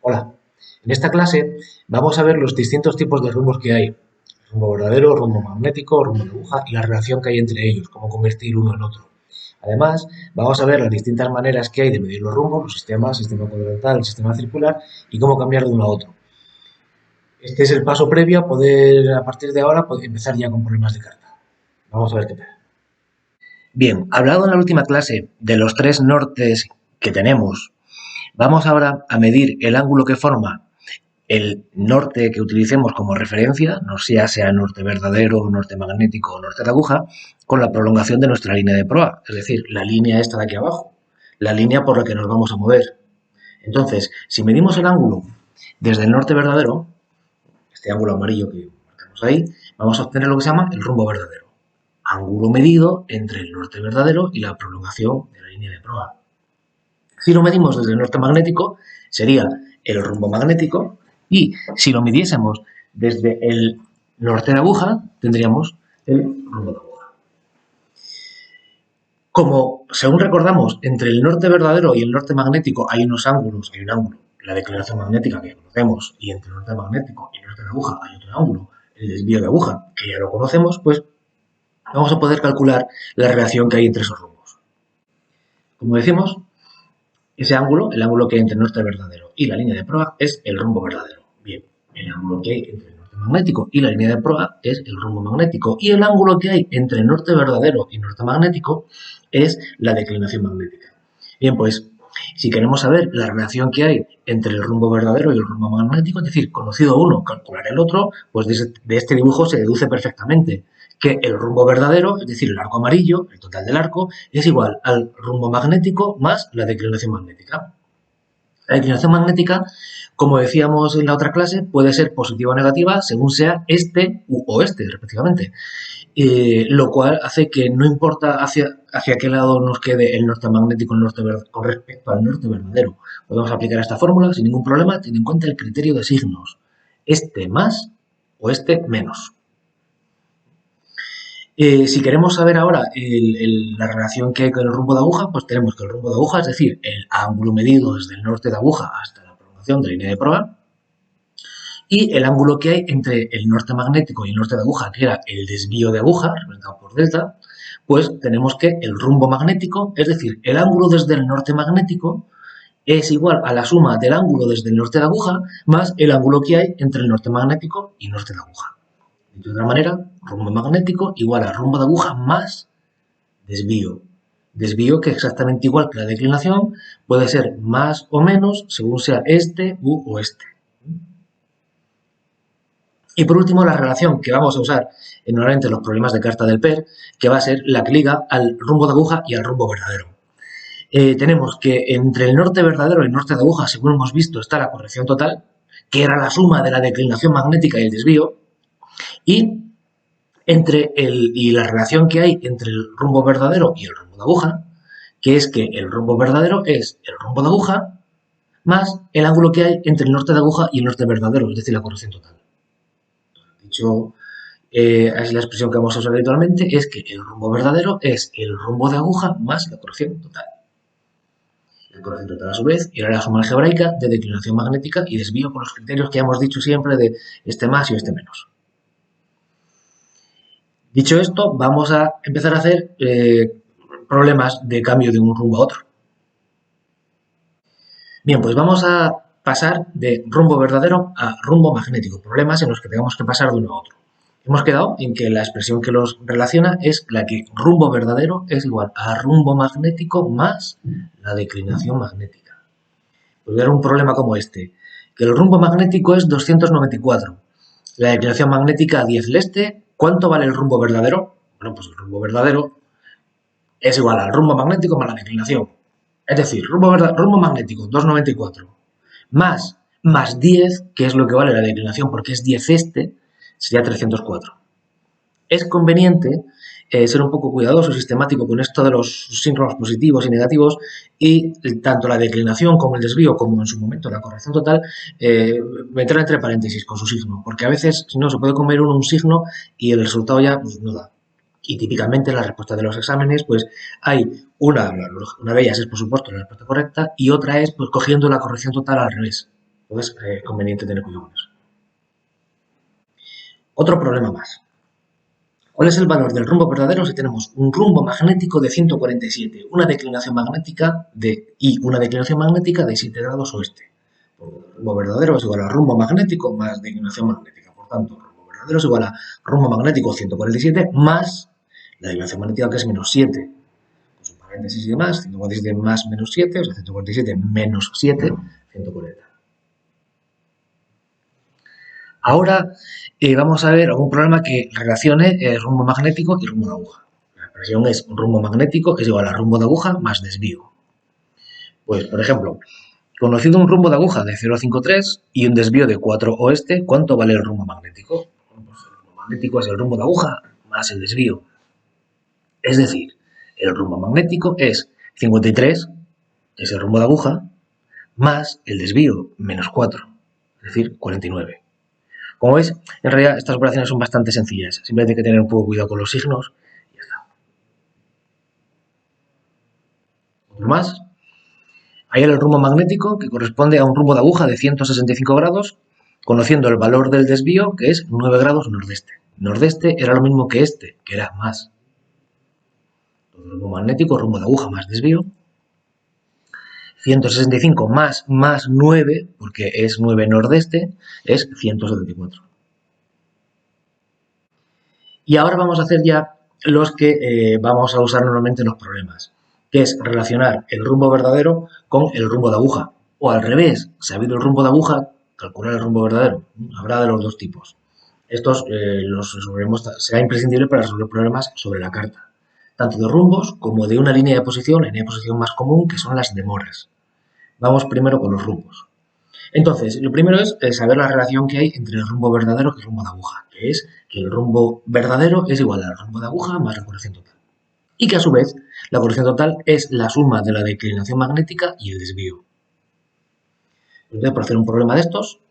Hola, en esta clase vamos a ver los distintos tipos de rumbos que hay. Rumbo verdadero, rumbo magnético, rumbo de aguja y la relación que hay entre ellos, cómo convertir uno en otro. Además, vamos a ver las distintas maneras que hay de medir los rumbos, los sistemas, sistema cuadrantal, sistema circular y cómo cambiar de uno a otro. Este es el paso previo a poder, a partir de ahora, poder empezar ya con problemas de carta. Vamos a ver qué tal. Bien, hablado en la última clase de los tres nortes que tenemos, vamos ahora a medir el ángulo que forma el norte que utilicemos como referencia, no sea norte verdadero, norte magnético o norte de aguja, con la prolongación de nuestra línea de proa, es decir, la línea esta de aquí abajo, la línea por la que nos vamos a mover. Entonces, si medimos el ángulo desde el norte verdadero, este ángulo amarillo que marcamos ahí, vamos a obtener lo que se llama el rumbo verdadero. Ángulo medido entre el norte verdadero y la prolongación de la línea de proa. Si lo medimos desde el norte magnético, sería el rumbo magnético, y si lo midiésemos desde el norte de aguja, tendríamos el rumbo de aguja. Como, según recordamos, entre el norte verdadero y el norte magnético hay unos ángulos, hay un ángulo, la declinación magnética que conocemos, y entre el norte magnético y el norte de aguja hay otro ángulo, el desvío de aguja, que ya lo conocemos, pues vamos a poder calcular la relación que hay entre esos rumbos. Como decimos, ese ángulo, el ángulo que hay entre el norte verdadero y la línea de proa, es el rumbo verdadero. Bien, el ángulo que hay entre el norte magnético y la línea de proa es el rumbo magnético. Y el ángulo que hay entre el norte verdadero y norte magnético es la declinación magnética. Bien, pues, si queremos saber la relación que hay entre el rumbo verdadero y el rumbo magnético, es decir, conocido uno, calcular el otro, pues de este dibujo se deduce perfectamente que el rumbo verdadero, es decir, el arco amarillo, el total del arco, es igual al rumbo magnético más la declinación magnética. La declinación magnética, como decíamos en la otra clase, puede ser positiva o negativa según sea este u oeste, respectivamente. Lo cual hace que no importa hacia qué lado nos quede el norte magnético con respecto al norte verdadero. Podemos aplicar esta fórmula sin ningún problema, teniendo en cuenta el criterio de signos. Este más o este menos. Si queremos saber ahora la relación que hay con el rumbo de aguja, pues tenemos que el rumbo de aguja, es decir, el ángulo medido desde el norte de aguja hasta la prolongación de la línea de proa, y el ángulo que hay entre el norte magnético y el norte de aguja, que era el desvío de aguja, representado por delta, pues tenemos que el rumbo magnético, es decir, el ángulo desde el norte magnético, es igual a la suma del ángulo desde el norte de aguja más el ángulo que hay entre el norte magnético y norte de aguja. De otra manera, rumbo magnético igual a rumbo de aguja más desvío. Desvío que es exactamente igual que la declinación, puede ser más o menos según sea este u oeste. Y por último, la relación que vamos a usar normalmente en los problemas de carta del PER, que va a ser la que liga al rumbo de aguja y al rumbo verdadero. Tenemos que entre el norte verdadero y el norte de aguja, según hemos visto, está la corrección total, que era la suma de la declinación magnética y el desvío, y la relación que hay entre el rumbo verdadero y el rumbo de aguja, que es que el rumbo verdadero es el rumbo de aguja más el ángulo que hay entre el norte de aguja y el norte verdadero, es decir, la corrección total. Dicho es la expresión que vamos a usar habitualmente, es que el rumbo verdadero es el rumbo de aguja más la corrección total. La corrección total, a su vez, era la suma algebraica de declinación magnética y desvío con los criterios que ya hemos dicho siempre de este más y este menos. Dicho esto, vamos a empezar a hacer problemas de cambio de un rumbo a otro. Bien, pues vamos a pasar de rumbo verdadero a rumbo magnético, problemas en los que tengamos que pasar de uno a otro. Hemos quedado en que la expresión que los relaciona es la que rumbo verdadero es igual a rumbo magnético más la declinación magnética. Pues voy a dar un problema como este, que el rumbo magnético es 294, la declinación magnética 10 leste. ¿Cuánto vale el rumbo verdadero? Bueno, pues el rumbo verdadero es igual al rumbo magnético más la declinación. Es decir, rumbo magnético 294 más 10, que es lo que vale la declinación porque es 10 este, sería 304. Es conveniente ser un poco cuidadoso y sistemático con esto de los síncronos positivos y negativos, y tanto la declinación como el desvío, como en su momento la corrección total, meterla entre paréntesis con su signo, porque a veces si no se puede comer uno un signo y el resultado ya pues, no da. Y típicamente en la respuesta de los exámenes pues hay una de ellas es por supuesto la respuesta correcta y otra es pues cogiendo la corrección total al revés. Entonces, es conveniente tener cuidado con eso. Otro problema más. ¿Cuál es el valor del rumbo verdadero si tenemos un rumbo magnético de 147, una declinación magnética y una declinación magnética de 7 grados oeste? Pues el rumbo verdadero es igual a rumbo magnético más declinación magnética. Por tanto, el rumbo verdadero es igual a rumbo magnético 147 más la declinación magnética, que es menos 7. Pues un paréntesis y demás, 147 más menos 7, o sea, 147 menos 7, 140. Ahora vamos a ver algún problema que relacione el rumbo magnético y el rumbo de aguja. La expresión es rumbo magnético es igual a rumbo de aguja más desvío. Pues, por ejemplo, conociendo un rumbo de aguja de 0,53 y un desvío de 4 oeste, ¿cuánto vale el rumbo magnético? Bueno, pues el rumbo magnético es el rumbo de aguja más el desvío. Es decir, el rumbo magnético es 53, que es el rumbo de aguja, más el desvío, menos 4, es decir, 49. Como veis, en realidad estas operaciones son bastante sencillas. Simplemente hay que tener un poco de cuidado con los signos y ya está. Otro más. Hay el rumbo magnético, que corresponde a un rumbo de aguja de 165 grados, conociendo el valor del desvío, que es 9 grados nordeste. Nordeste era lo mismo que este, que era más. Entonces, rumbo magnético, rumbo de aguja más desvío. 165 más 9, porque es 9 nordeste, es 174. Y ahora vamos a hacer ya los que vamos a usar normalmente en los problemas, que es relacionar el rumbo verdadero con el rumbo de aguja. O al revés, sabido el rumbo de aguja, calcular el rumbo verdadero. Habrá de los dos tipos. Estos los resolveremos, será imprescindible para resolver problemas sobre la carta, tanto de rumbos como de una línea de posición, la línea de posición más común, que son las demoras. Vamos primero con los rumbos. Entonces, lo primero es saber la relación que hay entre el rumbo verdadero y el rumbo de aguja, que es que el rumbo verdadero es igual al rumbo de aguja más la corrección total. Y que a su vez, la corrección total es la suma de la declinación magnética y el desvío. Entonces, por hacer un problema de estos,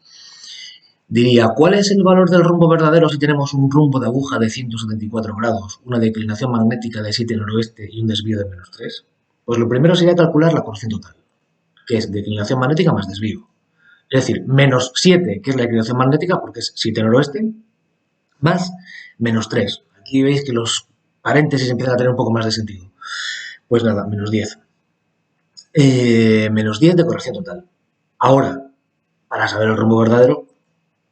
diría, ¿cuál es el valor del rumbo verdadero si tenemos un rumbo de aguja de 174 grados, una declinación magnética de 7 noroeste y un desvío de menos 3? Pues lo primero sería calcular la corrección total, que es declinación magnética más desvío. Es decir, menos 7, que es la declinación magnética, porque es 7 noroeste, más menos 3. Aquí veis que los paréntesis empiezan a tener un poco más de sentido. Pues nada, menos 10. Menos 10 de corrección total. Ahora, para saber el rumbo verdadero,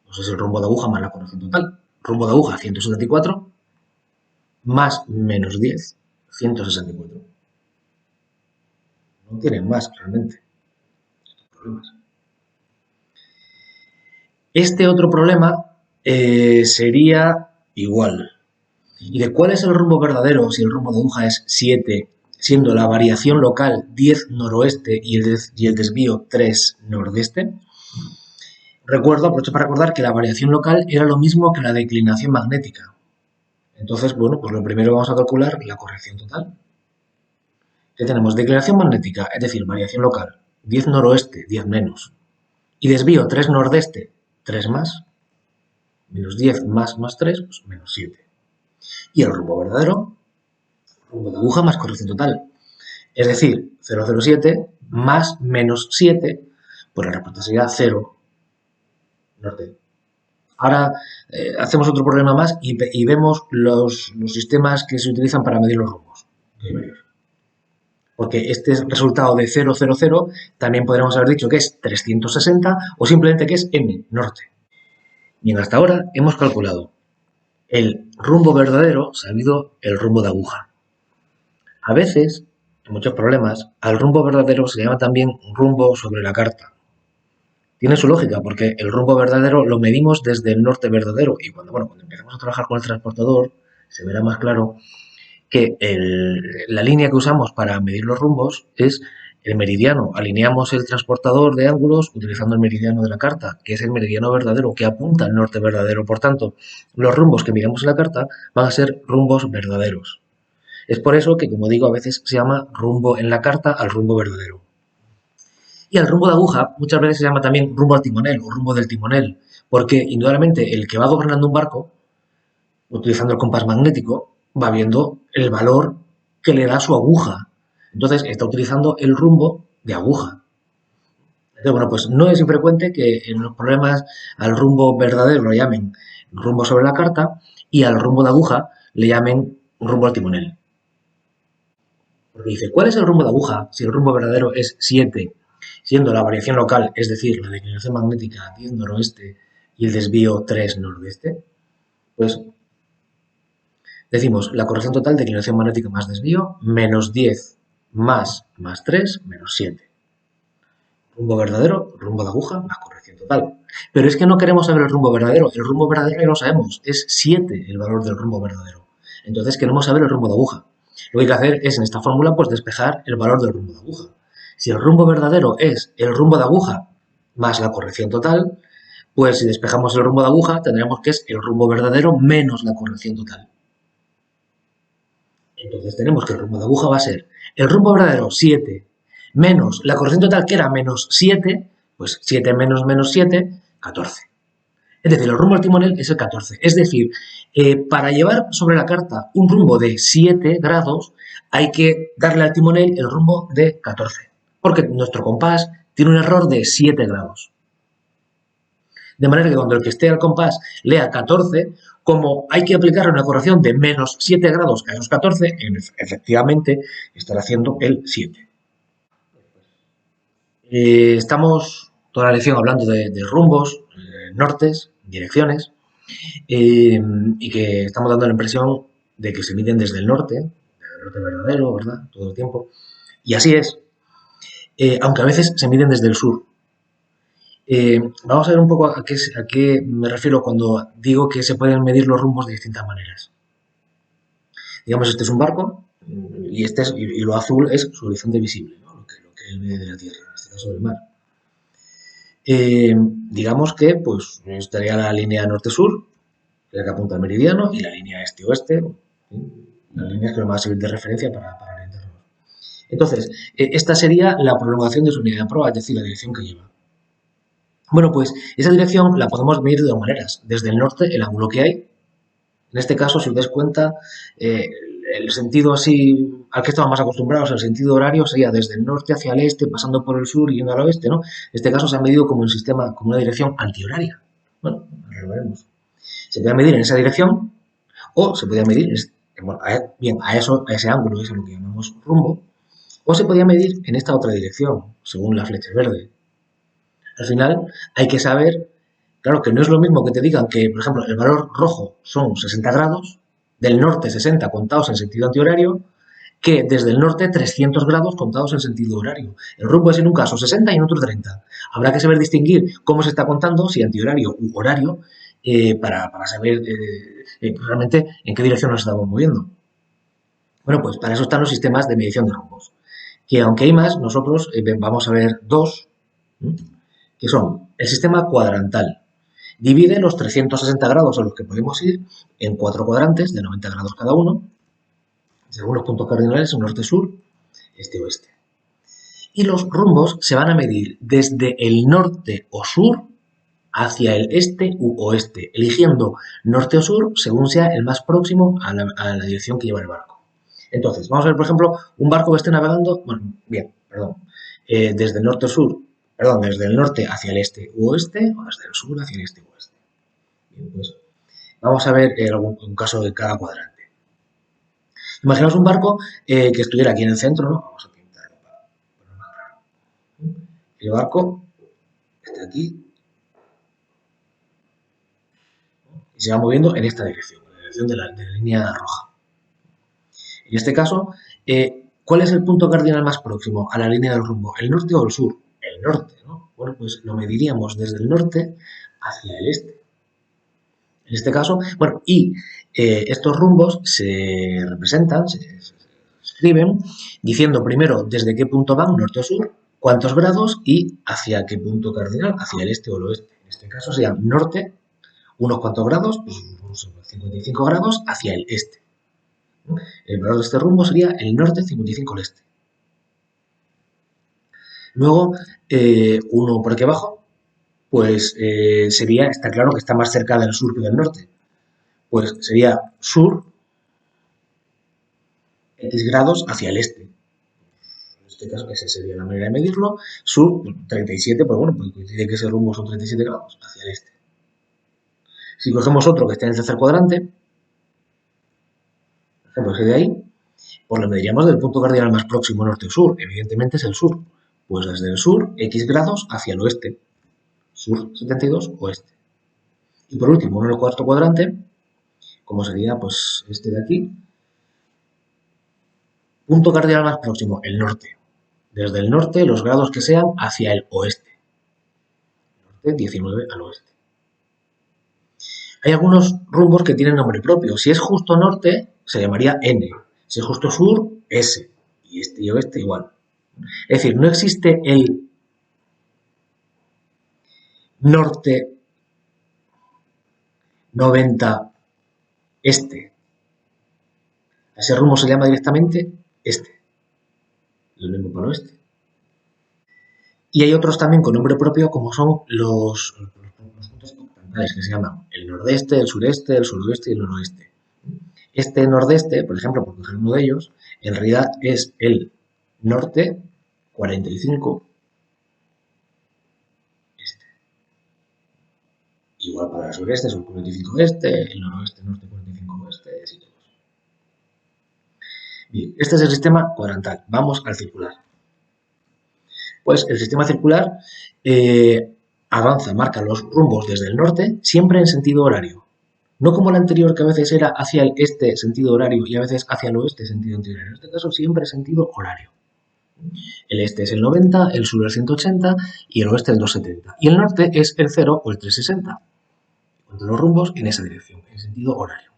pues es el rumbo de aguja más la corrección total. Rumbo de aguja 174 más menos 10, 164. No tienen más realmente estos problemas. Este otro problema sería igual. ¿Y de cuál es el rumbo verdadero si el rumbo de aguja es 7, siendo la variación local 10 noroeste y el desvío 3 nordeste? Aprovecho para recordar que la variación local era lo mismo que la declinación magnética. Entonces, bueno, pues lo primero vamos a calcular la corrección total. Ya tenemos declinación magnética, es decir, variación local, 10 noroeste, 10 menos. Y desvío 3 nordeste, 3 más. Menos 10 más 3, pues menos 7. Y el rumbo verdadero, rumbo de aguja más corrección total. Es decir, 007 más menos 7, pues la respuesta sería 0 norte. Ahora hacemos otro problema más y vemos los sistemas que se utilizan para medir los rumbos. Porque este resultado de 000 también podríamos haber dicho que es 360 o simplemente que es m, norte. Bien, hasta ahora hemos calculado el rumbo verdadero sabido el rumbo de aguja. A veces, en muchos problemas, al rumbo verdadero se llama también rumbo sobre la carta. Tiene su lógica, porque el rumbo verdadero lo medimos desde el norte verdadero y cuando empezamos a trabajar con el transportador se verá más claro que la línea que usamos para medir los rumbos es el meridiano. Alineamos el transportador de ángulos utilizando el meridiano de la carta, que es el meridiano verdadero que apunta al norte verdadero. Por tanto, los rumbos que miramos en la carta van a ser rumbos verdaderos. Es por eso que, como digo, a veces se llama rumbo en la carta al rumbo verdadero. Y al rumbo de aguja muchas veces se llama también rumbo al timonel o rumbo del timonel, porque indudablemente el que va gobernando un barco, utilizando el compás magnético, va viendo el valor que le da su aguja. Entonces está utilizando el rumbo de aguja. Bueno, pues no es infrecuente que en los problemas al rumbo verdadero lo llamen rumbo sobre la carta y al rumbo de aguja le llamen rumbo al timonel. Porque dice, ¿cuál es el rumbo de aguja si el rumbo verdadero es 7, siendo la variación local, es decir, la declinación magnética 10 noroeste y el desvío 3 nordeste? Pues decimos la corrección total, declinación magnética más desvío, menos 10 más 3 menos 7. Rumbo verdadero, rumbo de aguja, más corrección total. Pero es que no queremos saber el rumbo verdadero. El rumbo verdadero ya lo sabemos. Es 7 el valor del rumbo verdadero. Entonces queremos saber el rumbo de aguja. Lo que hay que hacer es en esta fórmula pues despejar el valor del rumbo de aguja. Si el rumbo verdadero es el rumbo de aguja más la corrección total, pues si despejamos el rumbo de aguja tendremos que es el rumbo verdadero menos la corrección total. Entonces tenemos que el rumbo de aguja va a ser el rumbo verdadero 7 menos la corrección total que era menos 7, pues 7 menos menos 7, 14. Es decir, el rumbo al timonel es el 14. Es decir, para llevar sobre la carta un rumbo de 7 grados, hay que darle al timonel el rumbo de 14. Porque nuestro compás tiene un error de 7 grados. De manera que cuando el que esté al compás lea 14, como hay que aplicar una corrección de menos 7 grados a esos 14, efectivamente estará haciendo el 7. Estamos toda la lección hablando de rumbos, nortes, direcciones, y que estamos dando la impresión de que se miden desde el norte verdadero, ¿verdad? Todo el tiempo. Y así es, aunque a veces se miden desde el sur. Vamos a ver un poco a qué me refiero cuando digo que se pueden medir los rumbos de distintas maneras. Digamos, este es un barco y lo azul es su horizonte visible, ¿no? lo que él ve de la Tierra, en este caso del mar. Digamos que pues estaría la línea norte-sur, la que apunta al meridiano, y la línea este-oeste, las líneas que nos van a servir de referencia para orientarnos. Entonces, esta sería la prolongación de su unidad de prueba, es decir, la dirección que lleva. Bueno, pues esa dirección la podemos medir de dos maneras. Desde el norte, el ángulo que hay. En este caso, si os dais cuenta, el sentido así al que estamos más acostumbrados, el sentido horario, sería desde el norte hacia el este, pasando por el sur y yendo al oeste, ¿no? En este caso se ha medido como un sistema, como una dirección antihoraria. Bueno, lo veremos. Se puede medir en esa dirección o se podía medir, bueno, bien, a ese ángulo, eso es lo que llamamos rumbo, o se podía medir en esta otra dirección, según la flecha verde. Al final hay que saber, claro, que no es lo mismo que te digan que, por ejemplo, el valor rojo son 60 grados, del norte 60 contados en sentido antihorario, que desde el norte 300 grados contados en sentido horario. El rumbo es en un caso 60 y en otro 30. Habrá que saber distinguir cómo se está contando, si antihorario u horario, para saber realmente en qué dirección nos estamos moviendo. Bueno, pues para eso están los sistemas de medición de rumbos. Que aunque hay más, nosotros vamos a ver dos, que son el sistema cuadrantal. Divide los 360 grados a los que podemos ir en 4 cuadrantes de 90 grados cada uno, según los puntos cardinales, norte-sur, este-oeste. Y los rumbos se van a medir desde el norte o sur hacia el este u oeste, eligiendo norte o sur según sea el más próximo a la dirección que lleva el barco. Entonces, vamos a ver, por ejemplo, un barco que esté navegando, desde el norte o sur, desde el norte hacia el este u oeste, o desde el sur hacia el este u oeste. Bien, pues vamos a ver un caso de cada cuadrante. Imaginaos un barco que estuviera aquí en el centro, ¿no? Vamos a pintarlo para ponerlo más claro. El barco está aquí y se va moviendo en esta dirección, en la dirección de la línea roja. En este caso, ¿cuál es el punto cardinal más próximo a la línea del rumbo? ¿El norte o el sur? El norte, ¿no? Bueno, pues lo mediríamos desde el norte hacia el este. En este caso, bueno, y estos rumbos se representan, se escriben, diciendo primero desde qué punto van, norte o sur, cuántos grados y hacia qué punto cardinal, hacia el este o el oeste. En este caso sería norte, unos cuantos grados, pues 55 grados hacia el este. El valor de este rumbo sería el norte, 55 al este. Luego, uno por aquí abajo, pues está claro que está más cerca del sur que del norte. Pues sería sur, X grados hacia el este. este caso, esa sería la manera de medirlo. Sur, 37, pues bueno, pues coincide que ese rumbo son 37 grados hacia el este. Si cogemos otro que esté en el tercer cuadrante, por ejemplo, ese de ahí, pues lo mediríamos del punto cardinal más próximo norte o sur. Evidentemente es el sur. Pues desde el sur, X grados hacia el oeste. Sur 72, oeste. Y por último, en el cuarto cuadrante, como sería pues este de aquí, punto cardinal más próximo, el norte. Desde el norte, los grados que sean hacia el oeste. Norte 19 al oeste. Hay algunos rumbos que tienen nombre propio. Si es justo norte, se llamaría N. Si es justo sur, S. Y este y oeste igual. Es decir, no existe el norte 90 este. A ese rumbo se llama directamente este. Lo mismo para el oeste. Y hay otros también con nombre propio, como son los puntos octantales, que se llaman el nordeste, el sureste, el suroeste y el noroeste. Este nordeste, por ejemplo, por coger uno de ellos, en realidad es el norte 45 este. Igual para el sureste, sur 45 este, el noroeste, norte 45 oeste, y así todos. Bien, este es el sistema cuadrantal. Vamos al circular. Pues el sistema circular avanza, marca los rumbos desde el norte, siempre en sentido horario. No como el anterior, que a veces era hacia el este sentido horario y a veces hacia el oeste sentido antihorario. En este caso siempre sentido horario. El este es el 90, el sur el 180 y el oeste el 270. Y el norte es el 0 o el 360. Cuando los rumbos en esa dirección, en sentido horario.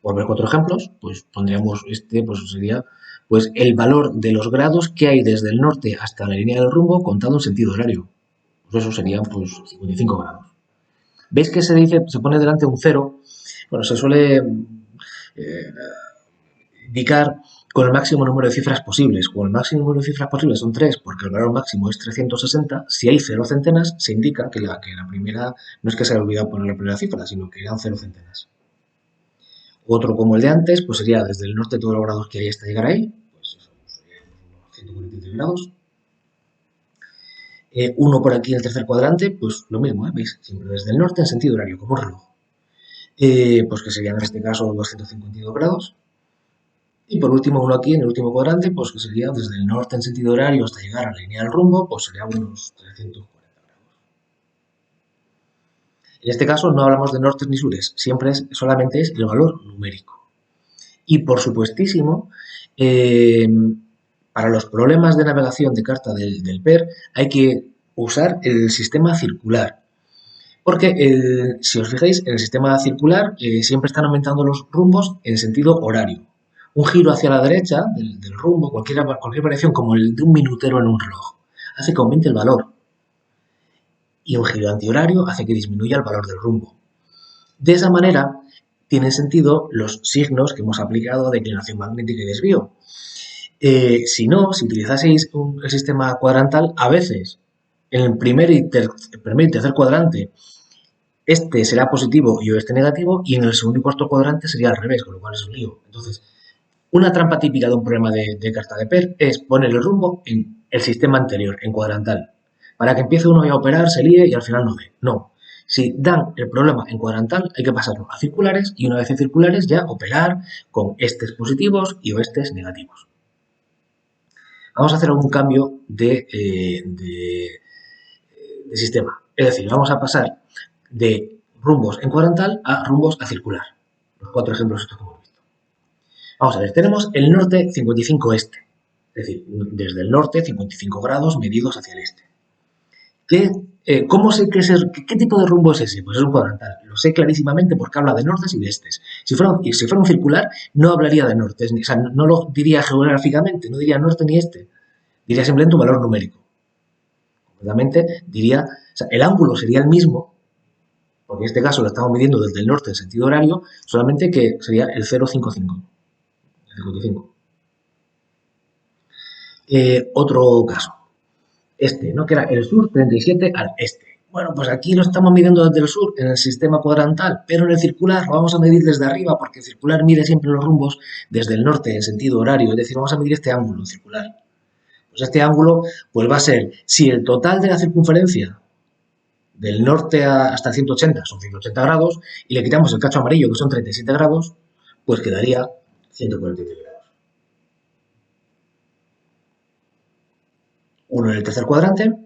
Por ver 4 ejemplos, pues pondríamos este, pues sería pues el valor de los grados que hay desde el norte hasta la línea del rumbo contado en sentido horario. Pues eso serían pues 55 grados. ¿Veis que se pone delante un 0? Bueno, se suele indicar con el máximo número de cifras posibles. Como el máximo número de cifras posibles son 3, porque el valor máximo es 360, si hay 0 centenas, se indica que la primera, no es que se haya olvidado poner la primera cifra, sino que eran 0 centenas. Otro como el de antes, pues sería desde el norte todos los grados que hay hasta llegar ahí, pues eso, serían unos 143 grados. Uno por aquí en el tercer cuadrante, pues lo mismo, ¿veis? Siempre desde el norte en sentido horario, como un reloj. Pues que serían en este caso 252 grados. Y por último, uno aquí en el último cuadrante, pues que sería desde el norte en sentido horario hasta llegar a la línea del rumbo, pues serían unos 340 grados. En este caso no hablamos de nortes ni sures, siempre solamente es el valor numérico. Y por supuestísimo, para los problemas de navegación de carta del PER hay que usar el sistema circular. Porque si os fijáis, en el sistema circular siempre están aumentando los rumbos en sentido horario. Un giro hacia la derecha del rumbo, cualquier variación como el de un minutero en un reloj, hace que aumente el valor. Y un giro antihorario hace que disminuya el valor del rumbo. De esa manera, tienen sentido los signos que hemos aplicado de declinación magnética y desvío. Si no, si utilizaseis el sistema cuadrantal, a veces en el primer y tercer cuadrante este será positivo y oeste negativo, y en el segundo y cuarto cuadrante sería al revés, con lo cual es un lío. Entonces, una trampa típica de un problema de carta de PER es poner el rumbo en el sistema anterior, en cuadrantal, para que empiece uno a operar, se líe y al final no dé. No. Si dan el problema en cuadrantal, hay que pasarlo a circulares y una vez en circulares ya operar con estes positivos y oestes negativos. Vamos a hacer algún cambio de sistema. Es decir, vamos a pasar de rumbos en cuadrantal a rumbos a circular. Los 4 ejemplos estos que hemos visto. Vamos a ver, tenemos el norte 55 este. Es decir, desde el norte 55 grados medidos hacia el este. ¿Cómo sé qué tipo de rumbo es ese? Pues es un cuadrantal. Lo sé clarísimamente porque habla de nortes y de estes. Si fuera un circular, no hablaría de nortes, o sea, no lo diría geográficamente, no diría norte ni este. Diría simplemente un valor numérico. Concretamente, diría, o sea, el ángulo sería el mismo, porque en este caso lo estamos midiendo desde el norte en sentido horario, solamente que sería el 0,55. El 55. Otro caso. Este, ¿no? Que era el sur 37 al este. Bueno, pues aquí lo estamos midiendo desde el sur en el sistema cuadrantal, pero en el circular lo vamos a medir desde arriba, porque el circular mide siempre los rumbos desde el norte en sentido horario, es decir, vamos a medir este ángulo circular. Pues este ángulo pues va a ser, si el total de la circunferencia del norte hasta el 180 son 180 grados y le quitamos el cacho amarillo que son 37 grados, pues quedaría 143 grados. Uno en el tercer cuadrante,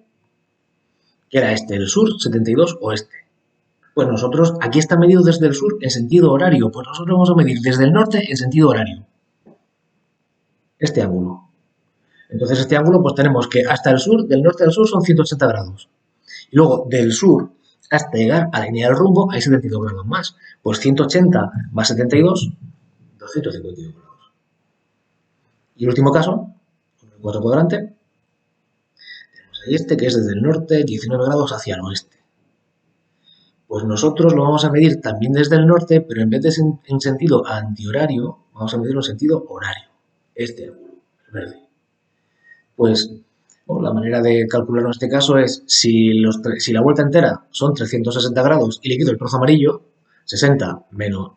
que era este, el sur, 72 oeste. Pues nosotros, aquí está medido desde el sur en sentido horario, pues nosotros vamos a medir desde el norte en sentido horario. Este ángulo. Entonces este ángulo pues tenemos que hasta el sur, del norte al sur son 180 grados. Y luego del sur hasta llegar a la línea del rumbo hay 72 grados más. Pues 180 más 72, 252 grados. Y el último caso, con el cuarto cuadrante, tenemos ahí este que es desde el norte 19 grados hacia el oeste. Pues nosotros lo vamos a medir también desde el norte, pero en vez de en sentido antihorario, vamos a medirlo en sentido horario. Este ángulo, el verde. Pues la manera de calcularlo en este caso es, si la vuelta entera son 360 grados y le quito el trozo amarillo, 360 menos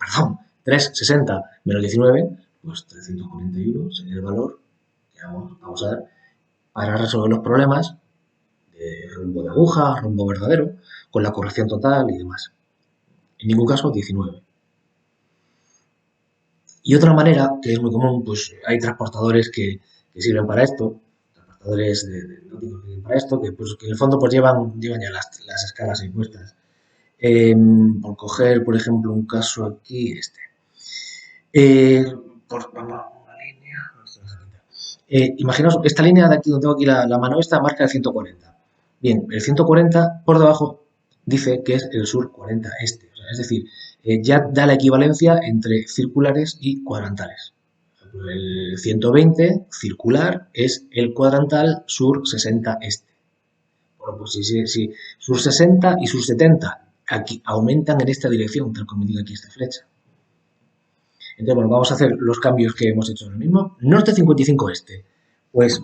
19, pues 341 sería el valor que vamos a usar para resolver los problemas de rumbo de aguja, rumbo verdadero, con la corrección total y demás. En ningún caso 19. Y otra manera, que es muy común, pues hay transportadores que sirven para esto, transportadores de náuticos que sirven para esto, que en el fondo pues llevan ya las escalas ahí puestas. Por coger, por ejemplo, un caso aquí, este. Una línea. Imaginaos, esta línea de aquí, donde tengo aquí la mano esta, marca el 140. Bien, el 140 por debajo dice que es el sur 40 este. O sea, es decir, ya da la equivalencia entre circulares y cuadrantales. Por ejemplo, el 120 circular es el cuadrantal sur 60 este. Bueno, pues si sur 60 y sur 70 aquí aumentan en esta dirección, tal como indica aquí esta flecha. Entonces, bueno, vamos a hacer los cambios que hemos hecho ahora mismo. Norte 55 este. Pues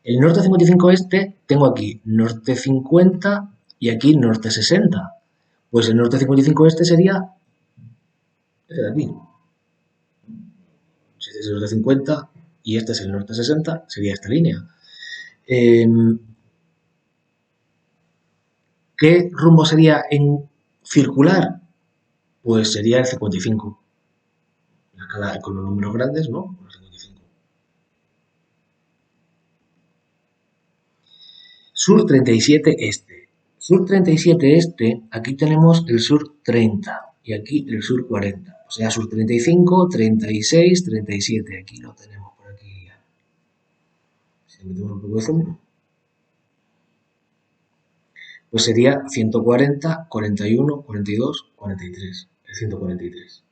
el norte 55 este tengo aquí norte 50 y aquí norte 60. Pues el norte 55 este sería este de aquí. Si este es el norte 50 y este es el norte 60, sería esta línea. ¿Qué rumbo sería en circular? Pues sería el 55. La escala con los números grandes, ¿no? El 55. Sur 37 este. Sur 37 este, aquí tenemos el sur 30 y aquí el sur 40. O sea, sur 35, 36, 37. Aquí lo tenemos por aquí. Si le metemos un poco de zoom, pues sería 140, 41, 42, 43. El 143.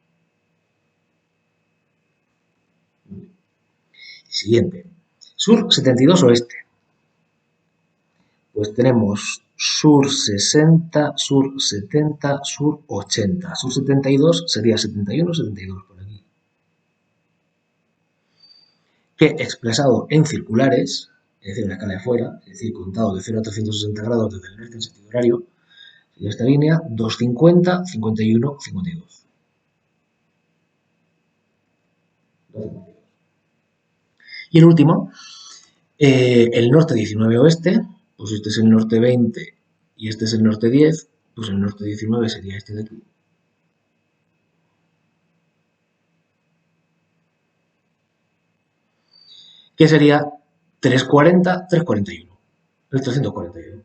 Siguiente. Sur 72 oeste. Pues tenemos sur 60, sur 70, sur 80. Sur 72 sería 71, 72 por aquí. Que expresado en circulares, es decir, en la escala de fuera, es decir, contado de 0 a 360 grados desde el norte en sentido horario, sería esta línea 250, 51, 52. Y el último, el norte 19 oeste, pues este es el norte 20 y este es el norte 10, pues el norte 19 sería este de aquí. Que sería 340, 341. El 341.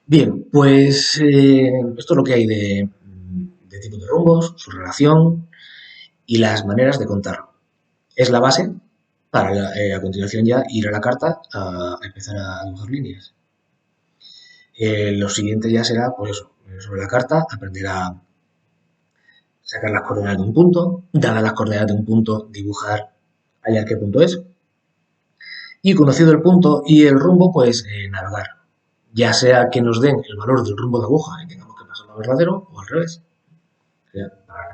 Bien, pues esto es lo que hay de tipo de rumbos, su relación y las maneras de contarlo. Es la base para a continuación ya ir a la carta a empezar a dibujar líneas. Lo siguiente ya será, pues eso, sobre la carta aprender a sacar las coordenadas de un punto, dadas las coordenadas de un punto, dibujar allá qué punto es. Y conocido el punto y el rumbo, pues navegar. Ya sea que nos den el valor del rumbo de aguja y tengamos que pasarlo a verdadero o al revés. Ya, para